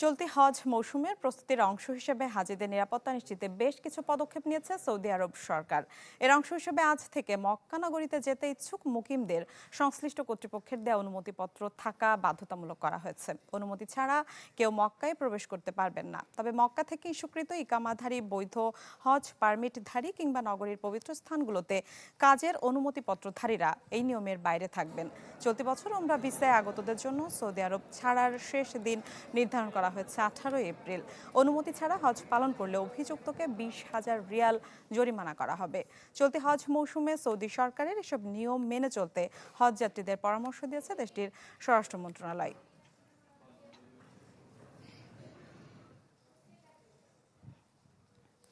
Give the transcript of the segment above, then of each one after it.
চলতি হজ মৌসুমের প্রস্তুতির অংশ হিসেবে হাজিদের নিরাপত্তা নিশ্চিতে বেশ কিছু পদক্ষেপ নিয়েছে সৌদি আরব সরকার। এর অংশ হিসেবে আজ থেকে মক্কা নগরীতে যেতে ইচ্ছুক মুকিমদের সংশ্লিষ্ট কর্তৃপক্ষের দেওয়া অনুমতিপত্র থাকা বাধ্যতামূলক করা হয়েছে। অনুমতি ছাড়া কেউ মক্কায় প্রবেশ করতে পারবেন না। তবে মক্কা থেকে ইস্যুকৃত ইকামাধারী, বৈধ হজ পারমিটধারী কিংবা নগরীর পবিত্র স্থানগুলোতে কাজের অনুমতিপত্রধারীরা এই নিয়মের বাইরে থাকবেন। চলতি বছর উমরা ভিসায় আগতদের জন্য সৌদি আরব ছাড়ার শেষ দিন নির্ধারণ করা হয়েছে 18 এপ্রিল। অনুমতি ছাড়া হজ পালন করলে অভিযুক্তকে 20,000 রিয়াল জরিমানা করা হবে। চলতি হজ মৌসুমে সৌদি সরকারের এসব নিয়ম মেনে চলতে হজ যাত্রীদের পরামর্শ দিয়েছে দেশটির স্বরাষ্ট্র মন্ত্রণালয়।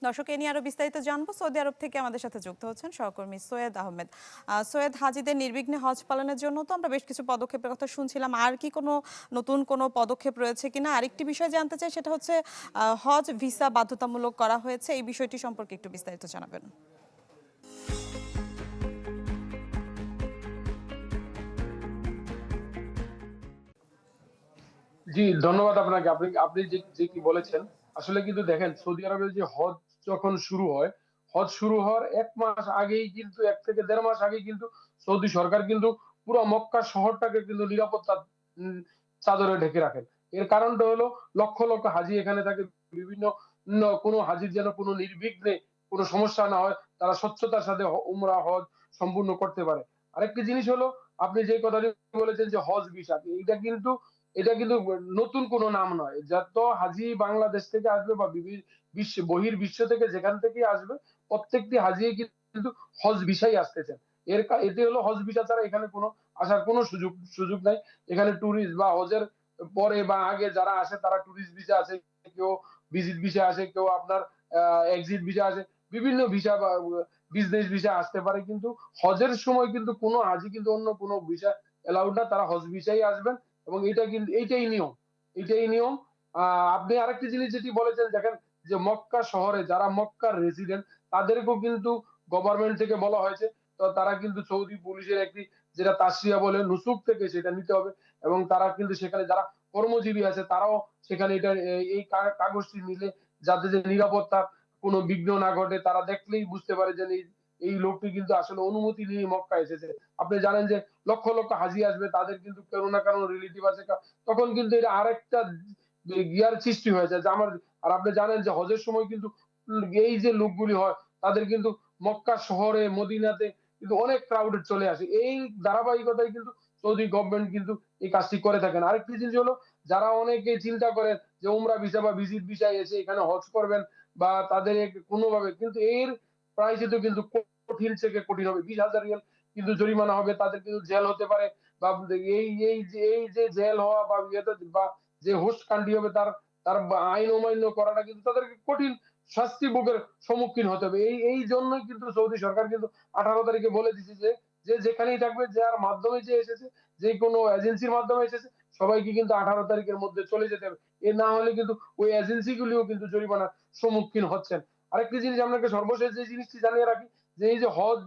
দর্শক, এ নিয়ে আরো বিস্তারিত জানবো। সৌদি আরব থেকে আমাদের সাথে যুক্ত হচ্ছেন সহকর্মী সৈয়দ আহমেদ। সৈয়দ, হাজিদের নির্বিঘ্নে হজ পালনের জন্য তো আমরা বেশ কিছু পদক্ষেপের কথা শুনছিলাম, আর কি নতুন কোনো পদক্ষেপ রয়েছে কিনা? আরেকটি বিষয় জানতে চাই, সেটা হচ্ছে হজ ভিসা বাধ্যতামূলক করা হয়েছে, এই বিষয়টি সম্পর্কে একটু বিস্তারিত জানাবেন। জি, ধন্যবাদ আপনাকে। আপনি আপনি যে যে কি বলেছেন, আসলে কিন্তু দেখেন সৌদি আরবের যে হজ যখন শুরু হয়, হজ শুরু হওয়ার 1 মাস আগেই কিন্তু 1 থেকে 1.5 মাস আগেই কিন্তু সৌদি সরকার কিন্তু পুরো মক্কা শহরটাকে কিন্তু নিরাপত্তা উম, চাদরে ঢেকে রাখেন। এর কারণটা হলো লক্ষ লক্ষ হাজি এখানে থাকে। বিভিন্ন কোনো হাজির যেন কোনো নির্বিঘ্নে কোনো সমস্যা না হয়, তারা স্বচ্ছতার সাথে উমরা হজ সম্পূর্ণ করতে পারে। আরেকটি জিনিস হলো, আপনি যে কথাটি বলেছেন যে হজ ভিসা, এটা কিন্তু নতুন কোনো নাম নয়। যত হাজি বাংলাদেশ থেকে আসবে বা বহির্বিশ্ব থেকে যেখান থেকেই আসবে, প্রত্যেকটি হাজি কিন্তু হজ ভিসায় আসতেছেন। এতে হলো হজ ভিসা ছাড়া এখানে কোনো আসার কোনো সুযোগ নাই। এখানে ট্যুরিস্ট বা হজের পরে বা আগে যারা আসে তারা ট্যুরিস্ট ভিসা আসে, কেউ ভিজিট ভিসা আসে, কেউ আপনার এক্সিট ভিসা আসে, বিভিন্ন ভিসা বা বিজনেস ভিসা আসতে পারে। কিন্তু হজের সময় কিন্তু কোনো হাজি কিন্তু অন্য কোনো ভিসা এলাউড না, তারা হজ ভিসায় আসবেন। এবং এটা কিন্তু এইটাই নিয়ম। আপনি আরেকটি জিনিস যেটি বলেছেন, দেখেন যে মক্কা শহরে যারা মক্কার রেসিডেন্ট, তাদেরকেও কিন্তু গভর্নমেন্ট থেকে বলা হয়েছে, তো তারা কিন্তু সৌদি পুলিশের একটি, যেটা তাসরিয়া বলে, নুসুক থেকে সেটা নিতে হবে। এবং তারা কিন্তু সেখানে যারা কর্মজীবী আছে তারাও সেখানে এটা এই কাগজটি নিলে, যাতে যে নিরাপত্তা কোনো বিঘ্ন না ঘটে, তারা দেখলেই বুঝতে পারে যে এই লোকটি কিন্তু আসলে অনুমতি নিয়ে মক্কা এসেছে। আপনি জানেন যে লক্ষ লক্ষ হাজি আসবে, তাদের কিন্তু কারো না কারো রিলেটিভ আছে, তখন কিন্তু এটা আরেকটা গিয়ার সৃষ্টি হয়েছে যে আমার। আর আপনি জানেন যে হজের সময় কিন্তু এই যে লোকগুলি হয়, তাদের কিন্তু মক্কা শহরে মদিনাতে কিন্তু অনেক ক্রাউডেড চলে আসে। এই ধারাবাহিকতায় কিন্তু সৌদি গভর্নমেন্ট কিন্তু এই কাজটি করে থাকেন। আরেকটি জিনিস হলো, যারা অনেকে চিন্তা করেন যে উমরা ভিসা বা ভিজিট ভিসায় এসে এখানে হজ করবেন বা তাদের কোনোভাবে, কিন্তু এর প্রাইসে তো কিন্তু কঠিন থেকে কঠিন হবে। 20,000 রিয়াল কিন্তু জরিমানা হবে, তাদের কিন্তু জেল হতে পারে। বা এই যে জেল হওয়া বা ইয়েতে বা যে হোস্ট কান্ট্রি হবে, তার তার আইন অমান্য করাটা কিন্তু তাদেরকে কঠিন শাস্তি ভোগের সম্মুখীন হতে হবে। এই জন্যই কিন্তু সৌদি সরকার কিন্তু 18 তারিখে বলে দিচ্ছে যে যে যেখানেই থাকবে, যার মাধ্যমে যে এসেছে, যে কোনো এজেন্সির মাধ্যমে এসেছে, সবাইকে কিন্তু 18 তারিখের মধ্যে চলে যেতে হবে। এ না হলে কিন্তু ওই এজেন্সি গুলিও কিন্তু জরিমানার সম্মুখীন হচ্ছেন। আরেকটি জিনিস আপনাকে সর্বশেষ যে জিনিসটি জানিয়ে রাখি, যে এই যে হজ,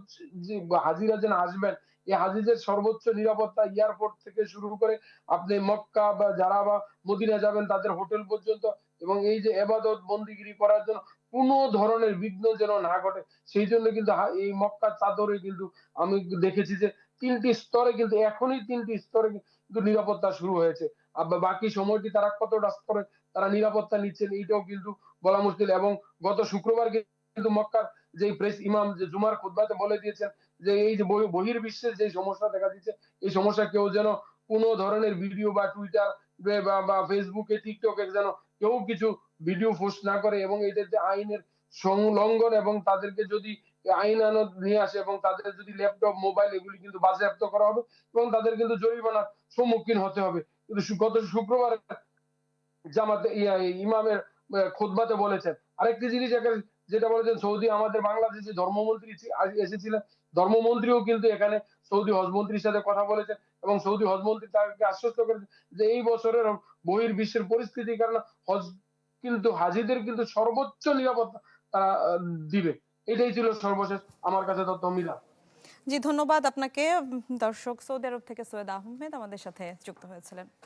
যে হাজিরা যেন আসবেন, এই হাজিদের সর্বোচ্চ নিরাপত্তা এয়ারপোর্ট থেকে শুরু করে আপনি মক্কা বা যারা বা মদিনা যাবেন তাদের হোটেল পর্যন্ত, এবং এই যে এবাদত বন্দিগিরি করার জন্য কোনো ধরনের বিঘ্ন যেন না ঘটে, সেই জন্য কিন্তু এই মক্কার চাদরে কিন্তু আমি দেখেছি যে 3টি স্তরে কিন্তু এখনই 3টি স্তরে কিন্তু নিরাপত্তা শুরু হয়েছে। আর বাকি সময়টি তারা কতটা স্তরে তারা নিরাপত্তা নিচ্ছেন, এইটাও কিন্তু বলা মুশকিল। এবং গত শুক্রবার কিন্তু মক্কার যে প্রেস ইমাম যে জুমার খুতবাতে বলে দিয়েছেন যে এই যে বহির্বিশ্বের যে সমস্যা দেখা দিচ্ছে, এই সমস্যা কেউ যেন কোনো ধরনের ভিডিও বা টুইটার বা ফেসবুকে টিকটকে যেন কেউ কিছু ভিডিও পোস্ট না করে, এবং এদের যে আইনের সংলঙ্ঘন, এবং তাদেরকে যদি আইন আনত নিয়ে আসে এবং তাদের যদি ল্যাপটপ মোবাইল এগুলি কিন্তু বাজেয়াপ্ত করা হবে, এবং তাদের কিন্তু জরিমানার সম্মুখীন হতে হবে। কিন্তু গত শুক্রবার জামাতে ইমামের খুতবাতে বলেছেন। আরেকটি জিনিস যেটা বলেছেন, সৌদি আমাদের বাংলাদেশে যে ধর্মমন্ত্রী এসেছিলেন, ধর্মমন্ত্রীও কিন্তু এখানে সৌদি হজমন্ত্রীর সাথে কথা বলেছেন, এবং সৌদি হজমন্ত্রী তাকে আশ্বস্ত করেছেন যে এই বছরের বহির্বিশ্বের পরিস্থিতির কারণে হজ কিন্তু হাজিদের কিন্তু সর্বোচ্চ নিরাপত্তা তারা দিবে। এটাই ছিল সর্বশেষ আমার কাছে তথ্য মিলা। জি, ধন্যবাদ আপনাকে। দর্শক, সৌদি আরব থেকে সৈয়দ আহমেদ আমাদের সাথে যুক্ত হয়েছিলেন।